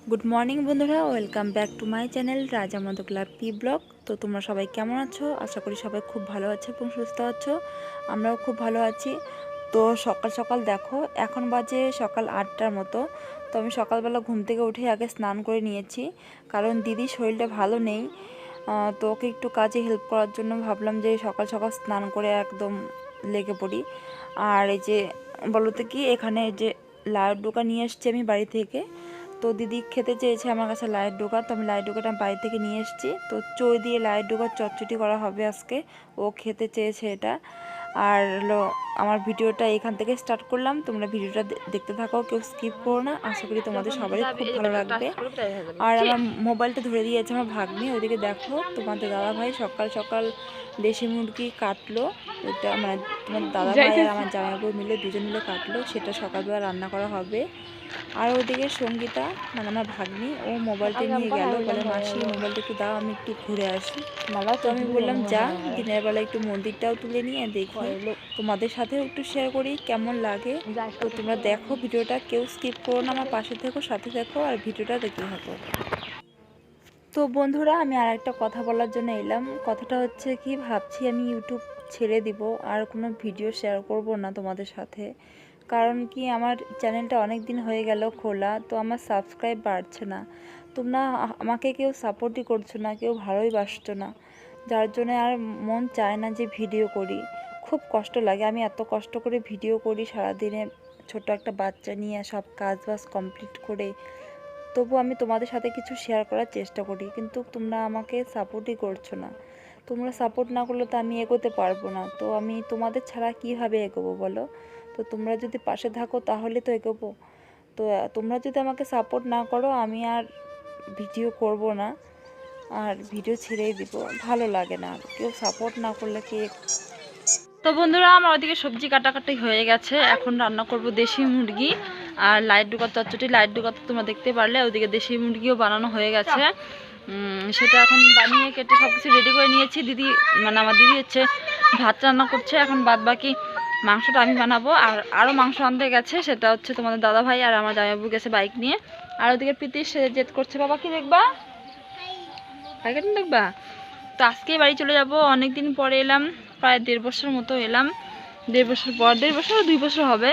Good morning বন্ধুরা, welcome back to my channel রাজা মধুকলা P blog. তো তোমরা সবাই কেমন আছো? আশা করি সবাই খুব ভালো আছো এবং সুস্থ আছো। আমরাও খুব ভালো আছি। তো সকাল সকাল দেখো, এখন বাজে সকাল 8টার মতো। তো আমি সকালবেলা ঘুম থেকে উঠে আগে স্নান করে নিয়েছি, কারণ দিদির শরীরটা ভালো নেই। তো ওকে একটু কাজে হেল্প করার জন্য ভাবলাম যে সকাল সকাল স্নান করে একদম লেগে পড়ি। আর এই যে বলতে কি, এখানে যে লাড্ডুটা নিয়ে এসছি আমি বাড়ি থেকে। তো দিদি খেতে চেয়েছে আমার কাছে লাইয়ের ডোকা, তো আমি লাইয়ের ডোকাটা বাড়ি থেকে নিয়ে এসেছি। তো চই দিয়ে লাইয়ের ডোকার চটচটি করা হবে আজকে, ও খেতে চেয়েছে এটা। আর হলো আমার ভিডিওটা এখান থেকে স্টার্ট করলাম, তোমরা ভিডিওটা দেখতে থাকো, কেউ স্কিপ করো না। আশা করি তোমাদের সবারই খুব ভালো লাগবে। আর আমার মোবাইলটা ধরে দিয়েছে আমার ভাগ্নি, ওইদিকে দেখো তোমাদের দাদা ভাই সকাল সকাল দেশি মুরগি কাটলো। ওইটা মানে তোমার দাদা ভাই আর আমার জামাইবাবু মিলে দুজন মিলে কাটলো, সেটা সকালবেলা রান্না করা হবে। আর ওইদিকে সঙ্গীতা মানে আমার ভাগ্নি, ও মোবাইলটা নিয়ে গেল, বলে মাসি মোবাইলটা একটু দাও, আমি একটু ঘুরে আসি। তো আমি বললাম যা, দিনের বেলা একটু মন্দিরটাও তুলে নিয়ে দেখি, তোমাদের সাথেও একটু শেয়ার করি কেমন লাগে। তো তোমরা দেখো ভিডিওটা, কেউ স্কিপ করো না, আমার পাশে থেকো, সাথে থেকো, আর ভিডিওটা দেখতে থাকো। তো বন্ধুরা, আমি আর একটা কথা বলার জন্য এলাম। কথাটা হচ্ছে কি, ভাবছি আমি ইউটিউব ছেড়ে দিব, আর কোনো ভিডিও শেয়ার করব না তোমাদের সাথে। কারণ কি, আমার চ্যানেলটা অনেক দিন হয়ে গেল খোলা, তো আমার সাবস্ক্রাইব বাড়ছে না। তোমরা আমাকে কেউ সাপোর্টই করছো না, কেউ ভালোই বাসছো না, যার জন্য আর মন চায় না যে ভিডিও করি। খুব কষ্ট লাগে, আমি এত কষ্ট করে ভিডিও করি সারাদিনে, ছোট একটা বাচ্চা নিয়ে সব কাজ বাজ কমপ্লিট করে, তবু আমি তোমাদের সাথে কিছু শেয়ার করার চেষ্টা করি, কিন্তু তোমরা আমাকে সাপোর্টই করছো না। তোমরা সাপোর্ট না করলে তো আমি এগোতে পারবো না। তো আমি তোমাদের ছাড়া কীভাবে এগোবো বলো? তো তোমরা যদি পাশে থাকো তাহলে তো এগোবো। তো তোমরা যদি আমাকে সাপোর্ট না করো, আমি আর ভিডিও করব না, আর ভিডিও ছেড়েই দিব। ভালো লাগে না, কেউ সাপোর্ট না করলে কি। তো বন্ধুরা, আমার ওদিকে সবজি কাটাকাটি হয়ে গেছে, এখন রান্না করব দেশি মুরগি আর লাইট ডুকা চচ্চটি। লাইট ডুকা তো তোমরা দেখতে পারলে, ওদিকে দেশি মুরগিও বানানো হয়ে গেছে। সেটা এখন বানিয়ে কেটে সব কিছু রেডি করে নিয়েছি। দিদি মানে আমার দিদি হচ্ছে ভাত রান্না করছে, এখন বাদ বাকি মাংসটা আমি বানাবো। আর আরও মাংস আনতে গেছে, সেটা হচ্ছে তোমাদের দাদা ভাই আর আমার জামাইবাবু গেছে বাইক নিয়ে। আর ওদিকে প্রীতি সে জেদ করছে, বাবা কি দেখবা, বাইক দেখবা। তো আজকেই বাড়ি চলে যাব, অনেক দিন পরে এলাম, প্রায় 1.5 বছর মতো এলাম। 1.5 বছর পর, 1.5 বছর 2 বছর হবে।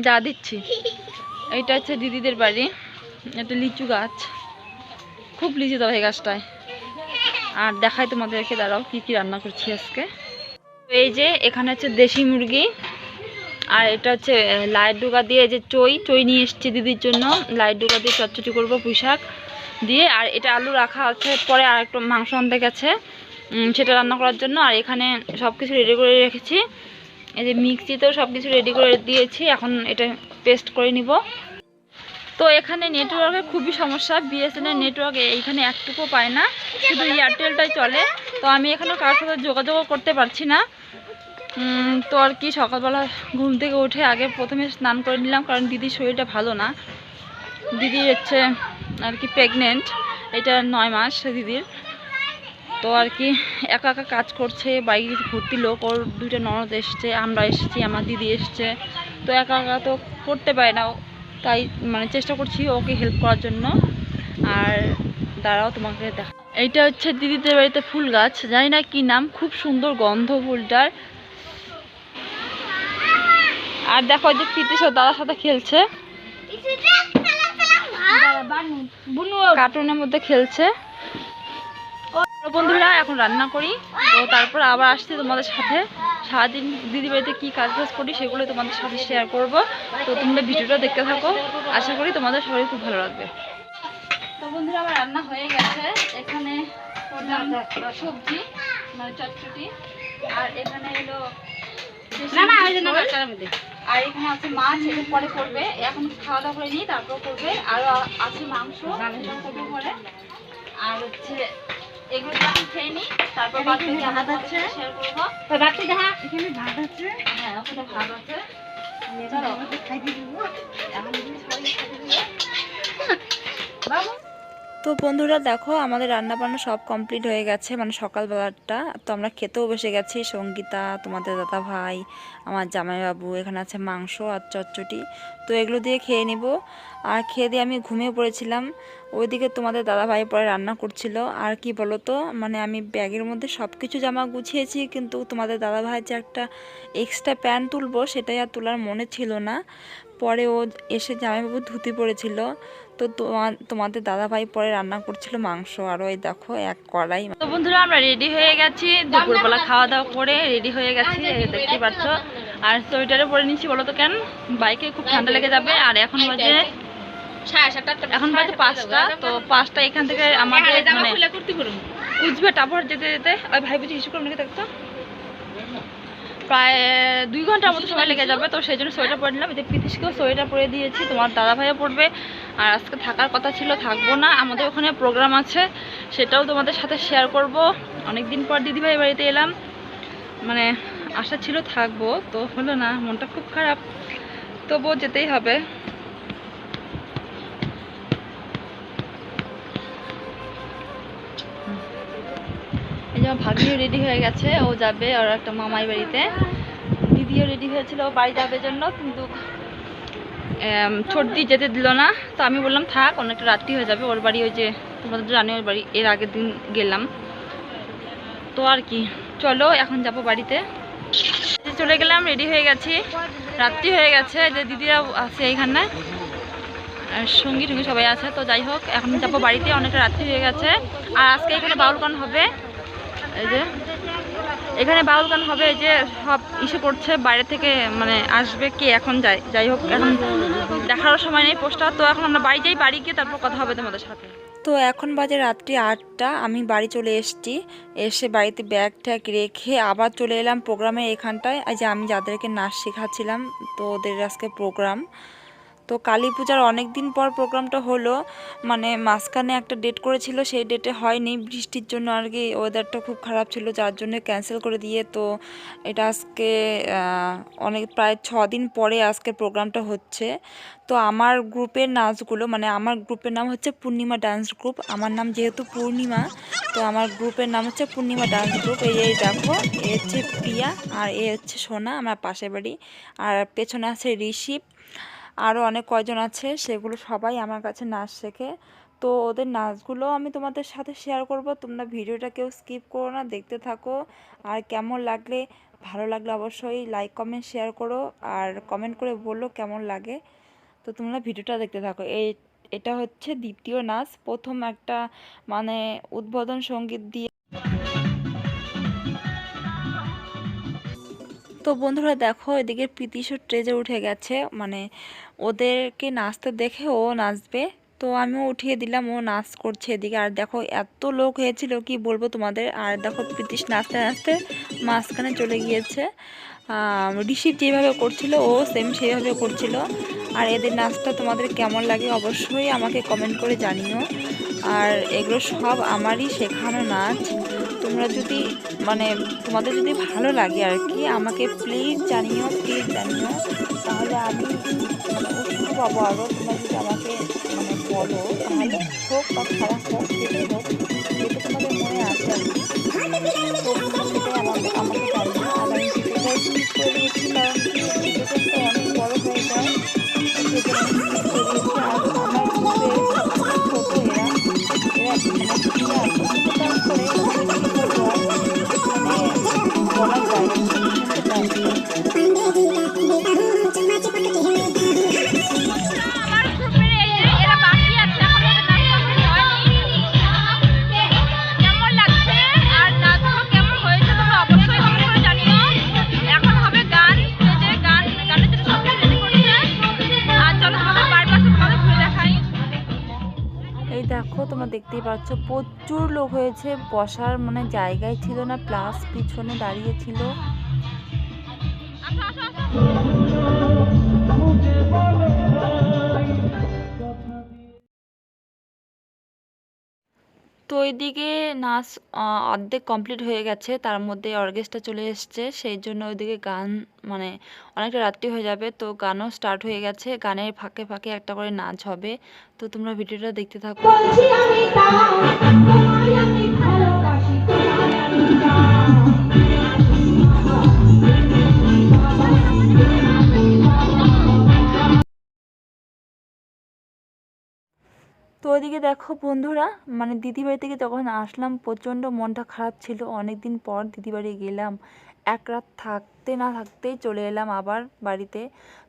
যা দিচ্ছি, এইটা হচ্ছে দিদিদের বাড়ি, একটা লিচু গাছ, খুব লিচু দেওয়া এই গাছটায়। আর দেখাই তোমাদেরকে, দাঁড়াও কি কি রান্না করছি আজকে। এই যে এখানে হচ্ছে দেশি মুরগি, আর এটা হচ্ছে লাইট ডুগা দিয়ে যে চই নিয়ে এসছি দিদির জন্য। লাইট ডুগা দিয়ে চচ্চটি করবো পুঁই শাক দিয়ে। আর এটা আলু রাখা আছে, পরে আর একটু মাংস আনতে গেছে, সেটা রান্না করার জন্য। আর এখানে সব কিছু রেডি করে রেখেছি, এই যে মিক্সিতেও সব কিছু রেডি করে দিয়েছি, এখন এটা পেস্ট করে নিব। তো এখানে নেটওয়ার্কের খুবই সমস্যা, বিএসএনএল নেটওয়ার্ক এইখানে একটুকু পায় না, শুধু এয়ারটেলটাই চলে। তো আমি এখানে কারোর সাথে যোগাযোগ করতে পারছি না। তো আর কি, সকালবেলা ঘুম থেকে উঠে আগে প্রথমে স্নান করে নিলাম, কারণ দিদির শরীরটা ভালো না। দিদি হচ্ছে আর কি প্রেগনেন্ট, এটা 9 মাস দিদির। তো আর কি একা একা কাজ করছে, বাড়ির ভর্তি লোক, ওর 2টা ননদ এসছে, আমরা এসেছি, আমার দিদি এসছে। তো একা একা তো করতে পারে না, তাই মানে চেষ্টা করছি ওকে হেল্প করার জন্য। আর দাঁড়াও তোমাকে দেখা, এইটা হচ্ছে দিদিদের বাড়িতে ফুল গাছ, জানি না কি নাম, খুব সুন্দর গন্ধ ফুলটার। আর দেখো যে প্রীতি দাদার সাথে খেলছে, কার্টুনের মধ্যে খেলছে। বন্ধুরা, এখন রান্না করি, তো তারপর আবার আসছি তোমাদের সাথে। সারাদিন দিদি বাড়িতে কী কাজ বাজ করি সেগুলো তোমাদের সাথে শেয়ার করব। তো তোমরা ভিডিওটা দেখতে থাকো, আশা করি তোমাদের সবাই খুব ভালো লাগবে। তো বন্ধুরা, আমার রান্না হয়ে গেছে, এখানে করলাম সবজি মানে চটচটি, আর এখানে এলো আর এখানে আছে মাছ, এটা পরে করবে, এখন খাওয়া দাওয়া করে নিই তারপর করবে। আর আছে মাংস, করবে পরে। আর হচ্ছে এগুলো যখন খেয়ে নিই তারপর ভাত আছে, শেয়ার করবো। এখানে ভাত আছে, হ্যাঁ ওখানে ভাত আছে, চলো খাইতে দিব। এখন সবাই খাইতে দিব বাবু। তো বন্ধুরা দেখো আমাদের রান্না বান্না সব কমপ্লিট হয়ে গেছে, মানে সকালবেলাটা। তো আমরা খেতেও বসে গেছি, সঙ্গীতা, তোমাদের দাদা ভাই, আমার জামাইবাবু, এখানে আছে মাংস আর চচ্চটি। তো এগুলো দিয়ে খেয়ে নিব। আর খেয়ে দিয়ে আমি ঘুমিয়ে পড়েছিলাম। ওইদিকে তোমাদের দাদা ভাই পরে রান্না করছিল। আর কি বলো তো, মানে আমি ব্যাগের মধ্যে সব কিছু জামা গুছিয়েছি, কিন্তু তোমাদের দাদা ভাই যে একটা এক্সট্রা প্যান্ট তুলবো সেটাই আর তোলার মনে ছিল না। পরে ও এসে জামাইবাবু ধুতি পড়েছিল। তো তোমাদের দাদা ভাই পরে রান্না করছিল মাংস, আর ওই দেখো এক কড়াই। তো বন্ধুরা আমরা রেডি হয়ে গেছি, দুপুরবেলা খাওয়া দাওয়া করে রেডি হয়ে গেছি, দেখতে পাচ্ছ। আর সোয়েটারে পরে নিচ্ছি, বলো তো কেন, বাইকে খুব ঠান্ডা লেগে যাবে। আর এখন বাজে 5টা। তো 5টা এখান থেকে আমাদের মানে কুচবিহার টাপুর যেতে যেতে ওই ভাই বুঝি হিসু করে নাকি দেখতো প্রায় 2 ঘন্টার মতো সময় লেগে যাবে। তো সেই জন্য সোয়েটার পরে নিলাম। যে পিতিশকেও সোয়েটার পরে দিয়েছি, তোমার দাদা ভাইও পড়বে। আর আজকে থাকার কথা ছিল, থাকবো না, আমাদের ওখানে প্রোগ্রাম আছে, সেটাও তোমাদের সাথে শেয়ার করব। অনেক দিন পর দিদিভাই বাড়িতে এলাম, মানে আশা ছিল থাকবো, তো হলো না, মনটা খুব খারাপ, তবুও যেতেই হবে। এই যে ভাগ্নিও রেডি হয়ে গেছে, ও যাবে ওর একটা মামাই বাড়িতে। দিদিও রেডি হয়েছিল, ও বাড়ি যাবে জন্য, কিন্তু ছোটদি যেতে দিল না। তো আমি বললাম থাক, অনেকটা রাত্রি হয়ে যাবে, ওর বাড়ি ওই যে তোমাদের জানি ওর বাড়ি, এর আগের দিন গেলাম। তো আর কি, চলো এখন যাবো বাড়িতে। চলে গেলাম, রেডি হয়ে গেছি, রাত্রি হয়ে গেছে, যে দিদিরা আছে এইখানে, সঙ্গী টঙ্গী সবাই আছে। তো যাই হোক, এখন যাবো বাড়িতে, অনেকটা রাত্রি হয়ে গেছে। আর আজকে এখানে বাউল গান হবে, এই যে এখানে বাউল গান হবে, এই যে সব ইসে করছে বাইরে থেকে, মানে আসবে কে এখন যাই হোক, এখন দেখারও সময় নেই পোস্টার। তো এখন আমরা বাড়ি যাই, বাড়ি গিয়ে তারপর কথা হবে তোমাদের সাথে। তো এখন বাজে রাত্রি 8টা, আমি বাড়ি চলে এসেছি। এসে বাড়িতে ব্যাগ ট্যাগ রেখে আবার চলে এলাম প্রোগ্রামে এখানটায়। এই যে আমি যাদেরকে নাচ শেখাচ্ছিলাম, তো ওদের আজকে প্রোগ্রাম। তো কালী পূজার অনেক দিন পর প্রোগ্রামটা হলো, মানে মাঝখানে একটা ডেট করেছিল, সেই ডেটে হয়নি, বৃষ্টির জন্য আর কি, ওয়েদারটা খুব খারাপ ছিল, যার জন্য ক্যান্সেল করে দিয়ে। তো এটা আজকে অনেক প্রায় 6 দিন পরে আজকে প্রোগ্রামটা হচ্ছে। তো আমার গ্রুপের নাচগুলো, মানে আমার গ্রুপের নাম হচ্ছে পূর্ণিমা ডান্স গ্রুপ, আমার নাম যেহেতু পূর্ণিমা, তো আমার গ্রুপের নাম হচ্ছে পূর্ণিমা ডান্স গ্রুপ। এই দেখো, এ হচ্ছে প্রিয়া আর এ হচ্ছে সোনা, আমার পাশের বাড়ি। আর পেছনে আছে ঋষিপ, আরও অনেক কয়জন আছে, সেগুলো সবাই আমার কাছে নাচ শেখে। তো ওদের নাচগুলো আমি তোমাদের সাথে শেয়ার করব, তোমরা ভিডিওটা কেউ স্কিপ করো না, দেখতে থাকো। আর কেমন লাগলে, ভালো লাগলে অবশ্যই লাইক কমেন্ট শেয়ার করো, আর কমেন্ট করে বললো কেমন লাগে। তো তোমরা ভিডিওটা দেখতে থাকো। এটা হচ্ছে দ্বিতীয় নাচ, প্রথম একটা মানে উদ্বোধন সঙ্গীত দিয়ে। তো বন্ধুরা দেখো, এদিকে প্রীতিশও স্টেজে উঠে গেছে, মানে ওদেরকে নাচতে দেখে ও নাচবে। তো আমিও উঠিয়ে দিলাম, ও নাচ করছে এদিকে। আর দেখো এত লোক হয়েছিল কি বলবো তোমাদের। আর দেখো প্রীতিশ নাচতে নাচতে মাঝখানে চলে গিয়েছে। ঋষিপ যেভাবে করছিল ও সেম সেইভাবে করছিল। আর এদের নাচটা তোমাদের কেমন লাগে অবশ্যই আমাকে কমেন্ট করে জানিও। আর এগুলো সব আমারই শেখানো নাচ। তোমরা যদি মানে তোমাদের যদি ভালো লাগে আর কি, আমাকে প্লিজ জানিও, তাহলে আমি মানে উৎসাহ পাবো আরও। তোমরা যদি আমাকে মানে বলো, তাহলে হোক বা খারাপ হোক, যেটাই হোক, যেটা তোমাদের মনে আছে আর কি, তো তোমরা সেটাই আমাকে জানিও। আর আমি ভিডিওটা স্কিপ করে দিয়েছি, কারণ কি ভিডিওটা তো অনেক বড় হয়ে যায়, সেজন্য আমি স্কিপ করে দিয়েছি। আর আমার গ্রুপে সবথেকে ছোটো এরা মানে প্রিয়া প্রচুর ডান্স করে, মানে কী বলবো আর, মানে বলা যায় না, খুব সুন্দর ডান্স করে। এই দেখো, তোমরা দেখতেই পাচ্ছ প্রচুর লোক হয়েছে, বসার মানে জায়গায় ছিল না, প্লাস পিছনে দাঁড়িয়ে ছিল। তো ওইদিকে নাচ অর্ধেক কমপ্লিট হয়ে গেছে, তার মধ্যে অর্কেস্ট্রা চলে এসছে, সেই জন্য ওইদিকে গান মানে অনেকটা রাত্রি হয়ে যাবে। তো গানও স্টার্ট হয়ে গেছে, গানের ফাঁকে ফাঁকে একটা করে নাচ হবে। তো তোমরা ভিডিওটা দেখতে থাকো। তো ওইদিকে দেখো বন্ধুরা, মানে দিদিবাড়ি থেকে যখন আসলাম প্রচণ্ড মনটা খারাপ ছিল। অনেক দিন পর দিদিবাড়ি গেলাম, এক রাত থাকতে না থাকতেই চলে এলাম আবার বাড়িতে।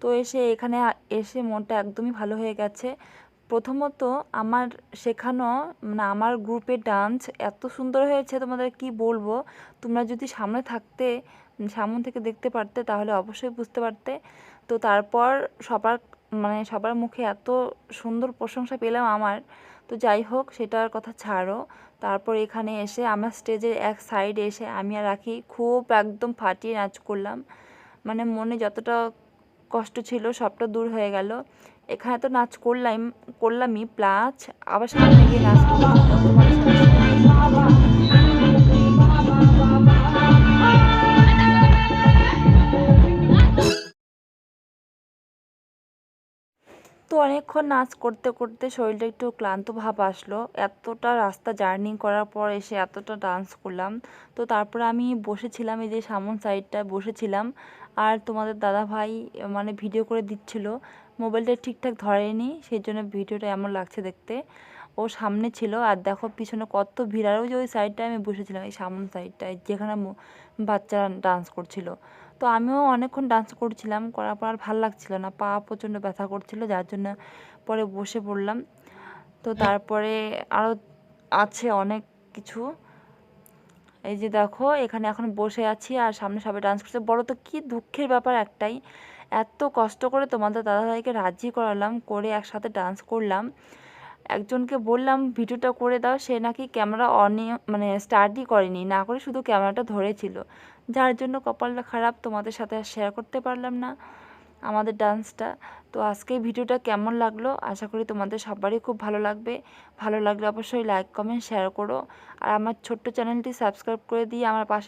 তো এখানে এসে মনটা একদমই ভালো হয়ে গেছে। প্রথমত আমার শেখানো মানে আমার গ্রুপের ডান্স এত সুন্দর হয়েছে, তোমাদের কি বলবো। তোমরা যদি সামনে থেকে দেখতে পারতে তাহলে অবশ্যই বুঝতে পারতে। তো তারপর সবার মুখে এত সুন্দর প্রশংসা পেলাম আমার। তো যাই হোক, সেটার কথা ছাড়ো। তারপর এখানে এসে আমার স্টেজের এক সাইডে এসে আমি আর রাখি খুব একদম ফাটিয়ে নাচ করলাম। মানে মনে যতটা কষ্ট ছিল সবটা দূর হয়ে গেল। এখানে তো নাচ করলামই প্লাস আবার সামনে গিয়ে নাচ করলাম তোমাদের তো অনেকক্ষণ নাচ করতে করতে শরীরটা একটু ক্লান্ত ভাব আসলো। এতটা রাস্তা জার্নি করার পর এসে এতটা ডান্স করলাম। তো তারপরে আমি বসেছিলাম, এই যে সামন সাইডটায় বসেছিলাম। আর তোমাদের দাদা ভাই মানে ভিডিও করে দিচ্ছিল, মোবাইলটা ঠিকঠাক ধরেনি, সেই জন্য ভিডিওটা এমন লাগছে দেখতে। ও সামনে ছিল, আর দেখো পিছনে কত ভিড়। আর ওই যে ওই সাইডটায় আমি বসেছিলাম, এই সামন সাইডটায় যেখানে বাচ্চারা ডান্স করছিল। তো আমিও অনেকক্ষণ ডান্স করছিলাম, করার পর আর ভালো লাগছিল না, পা প্রচণ্ড ব্যথা করছিল, যার জন্য পরে বসে পড়লাম। তো তারপরে আরও আছে অনেক কিছু। এই যে দেখো এখানে এখন বসে আছি আর সামনে সবাই ডান্স করছে। বলো তো কি দুঃখের ব্যাপার একটাই, এত কষ্ট করে তোমাদের দাদাভাইকে রাজি করালাম, করে একসাথে ডান্স করলাম। একজনকে বললাম ভিডিওটা করে দাও, সে নাকি ক্যামেরা মানে স্টার্টই করেনি, না করে শুধু ক্যামেরাটা ধরেছিল, যার জন্য কপালটা খারাপ, তোমাদের সাথে আর শেয়ার করতে পারলাম না আমাদের ডান্সটা। তো আজকে ভিডিওটা কেমন লাগলো, আশা করি তোমাদের সবারই খুব ভালো লাগবে। ভালো লাগলে অবশ্যই লাইক কমেন্ট শেয়ার করো, আর আমার ছোট্ট চ্যানেলটি সাবস্ক্রাইব করে দিয়ে আমার পাশে